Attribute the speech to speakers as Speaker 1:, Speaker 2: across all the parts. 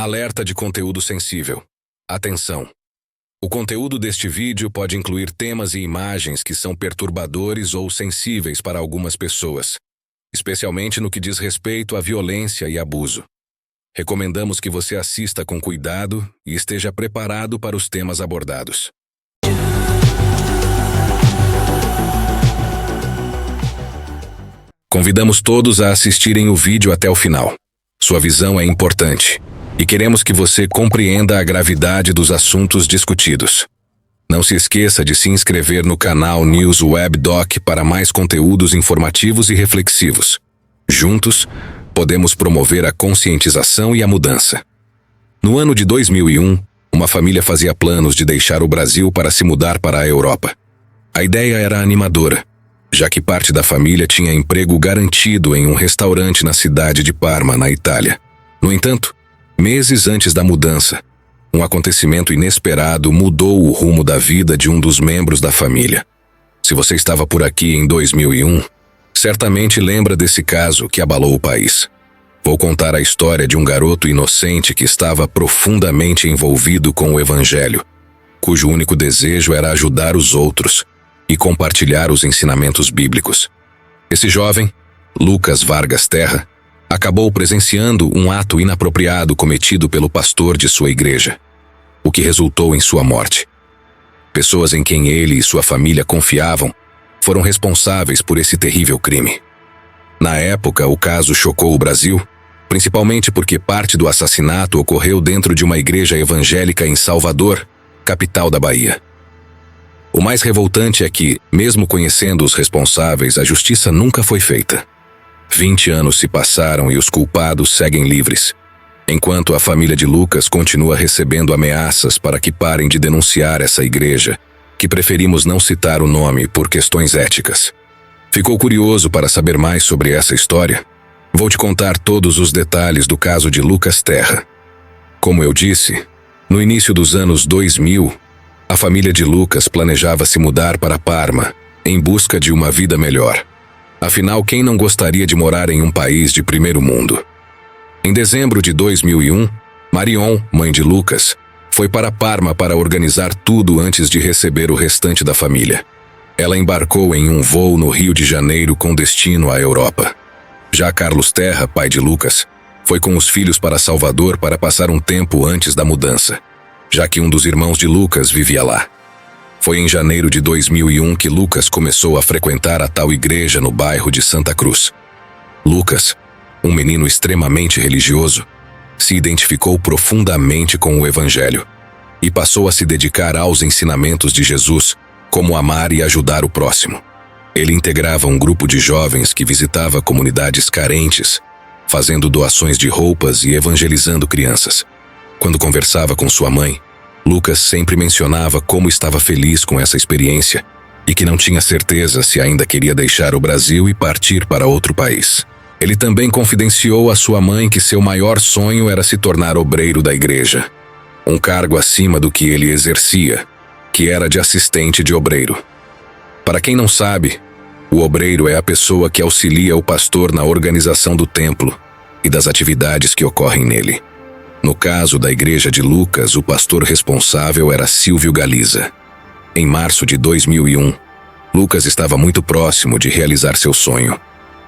Speaker 1: Alerta de conteúdo sensível. Atenção! O conteúdo deste vídeo pode incluir temas e imagens que são perturbadores ou sensíveis para algumas pessoas, especialmente no que diz respeito à violência e abuso. Recomendamos que você assista com cuidado e esteja preparado para os temas abordados. Convidamos todos a assistirem o vídeo até o final. Sua visão é importante e queremos que você compreenda a gravidade dos assuntos discutidos. Não se esqueça de se inscrever no canal News Web Doc para mais conteúdos informativos e reflexivos. Juntos, podemos promover a conscientização e a mudança. No ano de 2001, uma família fazia planos de deixar o Brasil para se mudar para a Europa. A ideia era animadora, já que parte da família tinha emprego garantido em um restaurante na cidade de Parma, na Itália. No entanto, meses antes da mudança, um acontecimento inesperado mudou o rumo da vida de um dos membros da família. Se você estava por aqui em 2001, certamente lembra desse caso que abalou o país. Vou contar a história de um garoto inocente que estava profundamente envolvido com o Evangelho, cujo único desejo era ajudar os outros e compartilhar os ensinamentos bíblicos. Esse jovem, Lucas Vargas Terra, acabou presenciando um ato inapropriado cometido pelo pastor de sua igreja, o que resultou em sua morte. Pessoas em quem ele e sua família confiavam foram responsáveis por esse terrível crime. Na época, o caso chocou o Brasil, principalmente porque parte do assassinato ocorreu dentro de uma igreja evangélica em Salvador, capital da Bahia. O mais revoltante é que, mesmo conhecendo os responsáveis, a justiça nunca foi feita. 20 anos se passaram e os culpados seguem livres, enquanto a família de Lucas continua recebendo ameaças para que parem de denunciar essa igreja, que preferimos não citar o nome por questões éticas. Ficou curioso para saber mais sobre essa história? Vou te contar todos os detalhes do caso de Lucas Terra. Como eu disse, no início dos anos 2000, a família de Lucas planejava se mudar para Parma, em busca de uma vida melhor. Afinal, quem não gostaria de morar em um país de primeiro mundo? Em dezembro de 2001, Marion, mãe de Lucas, foi para Parma para organizar tudo antes de receber o restante da família. Ela embarcou em um voo no Rio de Janeiro com destino à Europa. Já Carlos Terra, pai de Lucas, foi com os filhos para Salvador para passar um tempo antes da mudança, já que um dos irmãos de Lucas vivia lá. Foi em janeiro de 2001 que Lucas começou a frequentar a tal igreja no bairro de Santa Cruz. Lucas, um menino extremamente religioso, se identificou profundamente com o Evangelho e passou a se dedicar aos ensinamentos de Jesus, como amar e ajudar o próximo. Ele integrava um grupo de jovens que visitava comunidades carentes, fazendo doações de roupas e evangelizando crianças. Quando conversava com sua mãe, Lucas sempre mencionava como estava feliz com essa experiência e que não tinha certeza se ainda queria deixar o Brasil e partir para outro país. Ele também confidenciou à sua mãe que seu maior sonho era se tornar obreiro da igreja, um cargo acima do que ele exercia, que era de assistente de obreiro. Para quem não sabe, o obreiro é a pessoa que auxilia o pastor na organização do templo e das atividades que ocorrem nele. No caso da igreja de Lucas, o pastor responsável era Silvio Galiza. Em março de 2001, Lucas estava muito próximo de realizar seu sonho,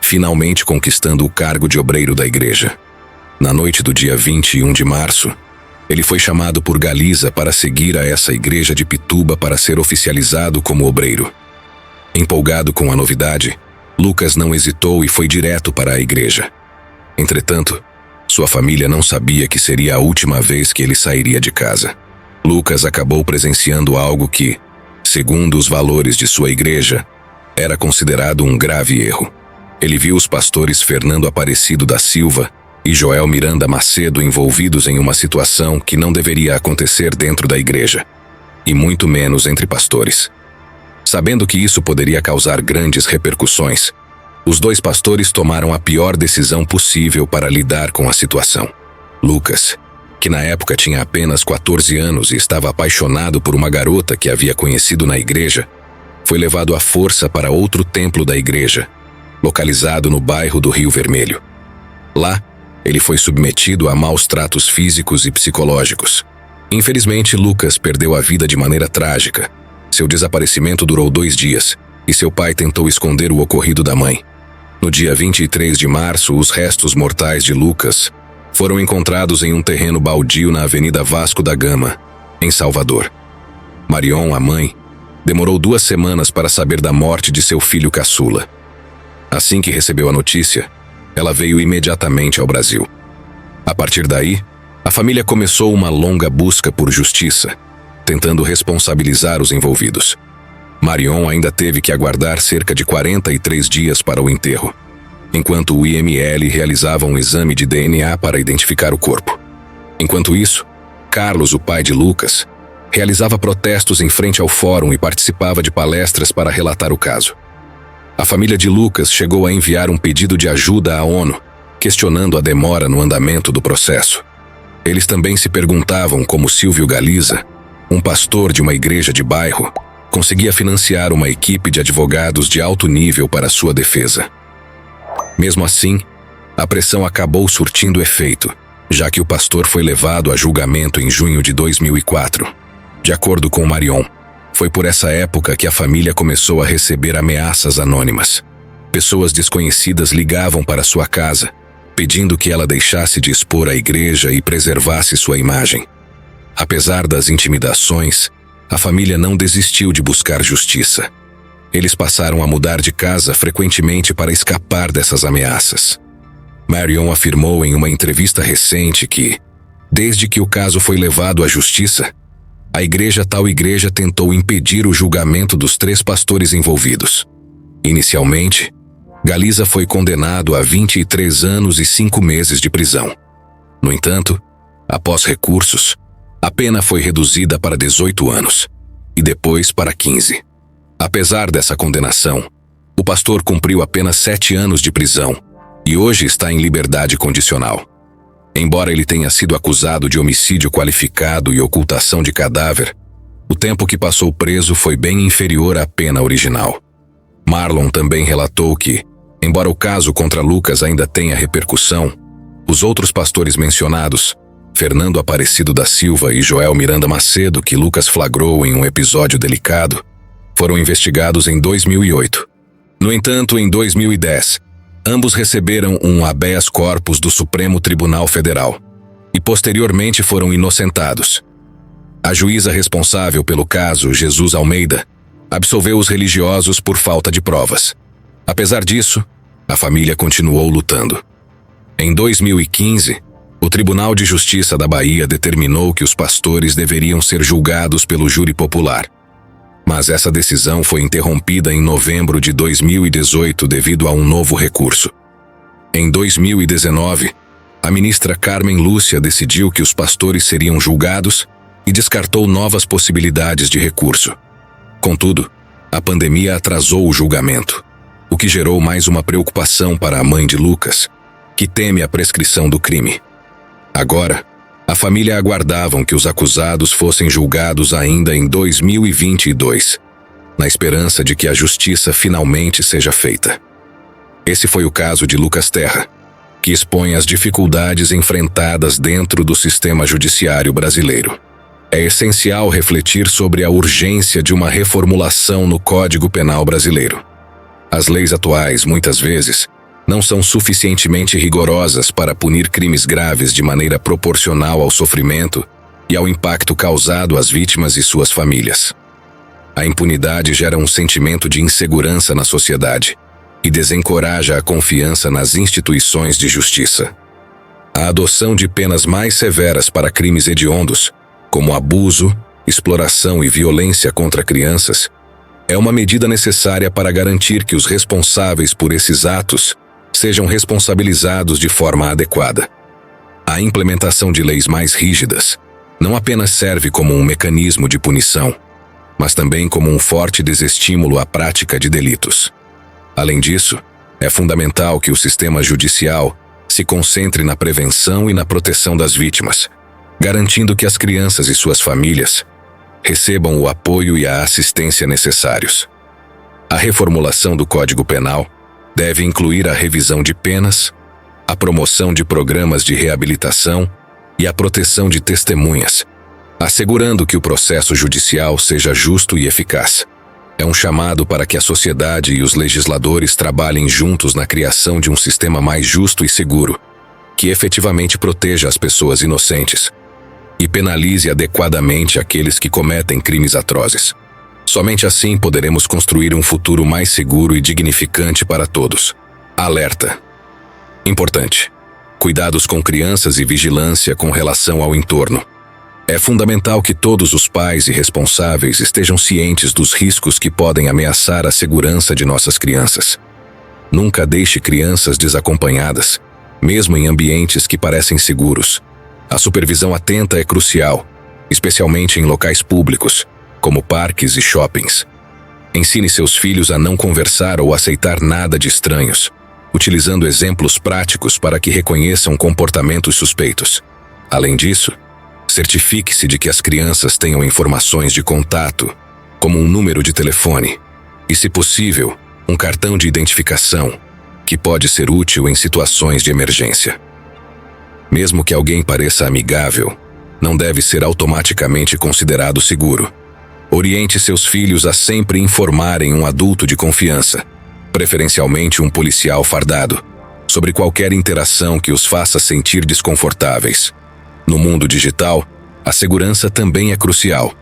Speaker 1: finalmente conquistando o cargo de obreiro da igreja. Na noite do dia 21 de março, ele foi chamado por Galiza para seguir a essa igreja de Pituba para ser oficializado como obreiro. Empolgado com a novidade, Lucas não hesitou e foi direto para a igreja. Entretanto, sua família não sabia que seria a última vez que ele sairia de casa. Lucas acabou presenciando algo que, segundo os valores de sua igreja, era considerado um grave erro. Ele viu os pastores Fernando Aparecido da Silva e Joel Miranda Macedo envolvidos em uma situação que não deveria acontecer dentro da igreja, e muito menos entre pastores. Sabendo que isso poderia causar grandes repercussões, os dois pastores tomaram a pior decisão possível para lidar com a situação. Lucas, que na época tinha apenas 14 anos e estava apaixonado por uma garota que havia conhecido na igreja, foi levado à força para outro templo da igreja, localizado no bairro do Rio Vermelho. Lá, Ele foi submetido a maus tratos físicos e psicológicos. Infelizmente, Lucas perdeu a vida de maneira trágica. Seu desaparecimento durou 2 dias, e seu pai tentou esconder o ocorrido da mãe. No dia 23 de março, os restos mortais de Lucas foram encontrados em um terreno baldio na Avenida Vasco da Gama, em Salvador. Marion, a mãe, demorou 2 semanas para saber da morte de seu filho caçula. Assim que recebeu a notícia, ela veio imediatamente ao Brasil. A partir daí, a família começou uma longa busca por justiça, tentando responsabilizar os envolvidos. Marion ainda teve que aguardar cerca de 43 dias para o enterro, enquanto o IML realizava um exame de DNA para identificar o corpo. Enquanto isso, Carlos, o pai de Lucas, realizava protestos em frente ao fórum e participava de palestras para relatar o caso. A família de Lucas chegou a enviar um pedido de ajuda à ONU, questionando a demora no andamento do processo. Eles também se perguntavam como Silvio Galiza, um pastor de uma igreja de bairro, conseguia financiar uma equipe de advogados de alto nível para sua defesa. Mesmo assim, a pressão acabou surtindo efeito, já que o pastor foi levado a julgamento em junho de 2004. De acordo com Marion, foi por essa época que a família começou a receber ameaças anônimas. Pessoas desconhecidas ligavam para sua casa, pedindo que ela deixasse de expor a igreja e preservasse sua imagem. Apesar das intimidações, a família não desistiu de buscar justiça. Eles passaram a mudar de casa frequentemente para escapar dessas ameaças. Marion afirmou em uma entrevista recente que, desde que o caso foi levado à justiça, a igreja tentou impedir o julgamento dos 3 pastores envolvidos. Inicialmente, Galiza foi condenado a 23 anos e 5 meses de prisão. No entanto, após recursos, a pena foi reduzida para 18 anos, e depois para 15. Apesar dessa condenação, o pastor cumpriu apenas 7 anos de prisão e hoje está em liberdade condicional. Embora ele tenha sido acusado de homicídio qualificado e ocultação de cadáver, o tempo que passou preso foi bem inferior à pena original. Marlon também relatou que, embora o caso contra Lucas ainda tenha repercussão, os outros pastores mencionados, Fernando Aparecido da Silva e Joel Miranda Macedo, que Lucas flagrou em um episódio delicado, foram investigados em 2008. No entanto, em 2010, ambos receberam um habeas corpus do Supremo Tribunal Federal e posteriormente foram inocentados. A juíza responsável pelo caso, Jesus Almeida, absolveu os religiosos por falta de provas. Apesar disso, a família continuou lutando. Em 2015, o Tribunal de Justiça da Bahia determinou que os pastores deveriam ser julgados pelo júri popular. Mas essa decisão foi interrompida em novembro de 2018 devido a um novo recurso. Em 2019, a ministra Carmen Lúcia decidiu que os pastores seriam julgados e descartou novas possibilidades de recurso. Contudo, a pandemia atrasou o julgamento, o que gerou mais uma preocupação para a mãe de Lucas, que teme a prescrição do crime. Agora, a família aguardavam que os acusados fossem julgados ainda em 2022, na esperança de que a justiça finalmente seja feita. Esse foi o caso de Lucas Terra, que expõe as dificuldades enfrentadas dentro do sistema judiciário brasileiro. É essencial refletir sobre a urgência de uma reformulação no Código Penal brasileiro. As leis atuais, muitas vezes, não são suficientemente rigorosas para punir crimes graves de maneira proporcional ao sofrimento e ao impacto causado às vítimas e suas famílias. A impunidade gera um sentimento de insegurança na sociedade e desencoraja a confiança nas instituições de justiça. A adoção de penas mais severas para crimes hediondos, como abuso, exploração e violência contra crianças, é uma medida necessária para garantir que os responsáveis por esses atos sejam responsabilizados de forma adequada. A implementação de leis mais rígidas não apenas serve como um mecanismo de punição, mas também como um forte desestímulo à prática de delitos. Além disso, é fundamental que o sistema judicial se concentre na prevenção e na proteção das vítimas, garantindo que as crianças e suas famílias recebam o apoio e a assistência necessários. A reformulação do Código Penal deve incluir a revisão de penas, a promoção de programas de reabilitação e a proteção de testemunhas, assegurando que o processo judicial seja justo e eficaz. É um chamado para que a sociedade e os legisladores trabalhem juntos na criação de um sistema mais justo e seguro, que efetivamente proteja as pessoas inocentes e penalize adequadamente aqueles que cometem crimes atrozes. Somente assim poderemos construir um futuro mais seguro e dignificante para todos. Alerta. Importante. Cuidados com crianças e vigilância com relação ao entorno. É fundamental que todos os pais e responsáveis estejam cientes dos riscos que podem ameaçar a segurança de nossas crianças. Nunca deixe crianças desacompanhadas, mesmo em ambientes que parecem seguros. A supervisão atenta é crucial, especialmente em locais públicos, como parques e shoppings. Ensine seus filhos a não conversar ou aceitar nada de estranhos, utilizando exemplos práticos para que reconheçam comportamentos suspeitos. Além disso, certifique-se de que as crianças tenham informações de contato, como um número de telefone e, se possível, um cartão de identificação, que pode ser útil em situações de emergência. Mesmo que alguém pareça amigável, não deve ser automaticamente considerado seguro. Oriente seus filhos a sempre informarem um adulto de confiança, preferencialmente um policial fardado, sobre qualquer interação que os faça sentir desconfortáveis. No mundo digital, a segurança também é crucial.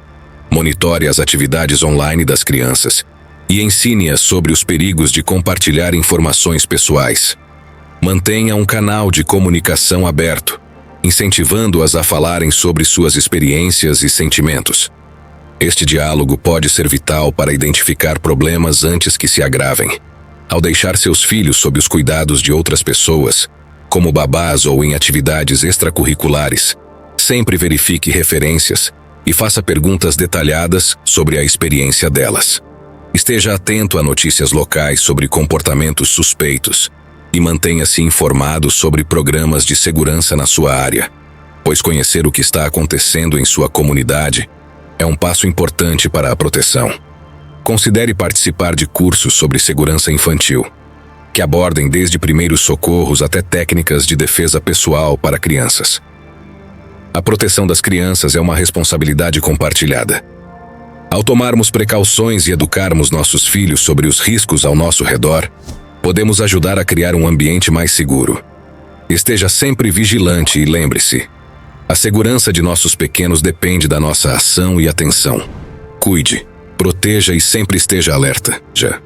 Speaker 1: Monitore as atividades online das crianças e ensine-as sobre os perigos de compartilhar informações pessoais. Mantenha um canal de comunicação aberto, incentivando-as a falarem sobre suas experiências e sentimentos. Este diálogo pode ser vital para identificar problemas antes que se agravem. Ao deixar seus filhos sob os cuidados de outras pessoas, como babás ou em atividades extracurriculares, sempre verifique referências e faça perguntas detalhadas sobre a experiência delas. Esteja atento a notícias locais sobre comportamentos suspeitos e mantenha-se informado sobre programas de segurança na sua área, pois conhecer o que está acontecendo em sua comunidade é um passo importante para a proteção. Considere participar de cursos sobre segurança infantil, que abordem desde primeiros socorros até técnicas de defesa pessoal para crianças. A proteção das crianças é uma responsabilidade compartilhada. Ao tomarmos precauções e educarmos nossos filhos sobre os riscos ao nosso redor, podemos ajudar a criar um ambiente mais seguro. Esteja sempre vigilante e lembre-se, a segurança de nossos pequenos depende da nossa ação e atenção. Cuide, proteja e sempre esteja alerta. Já.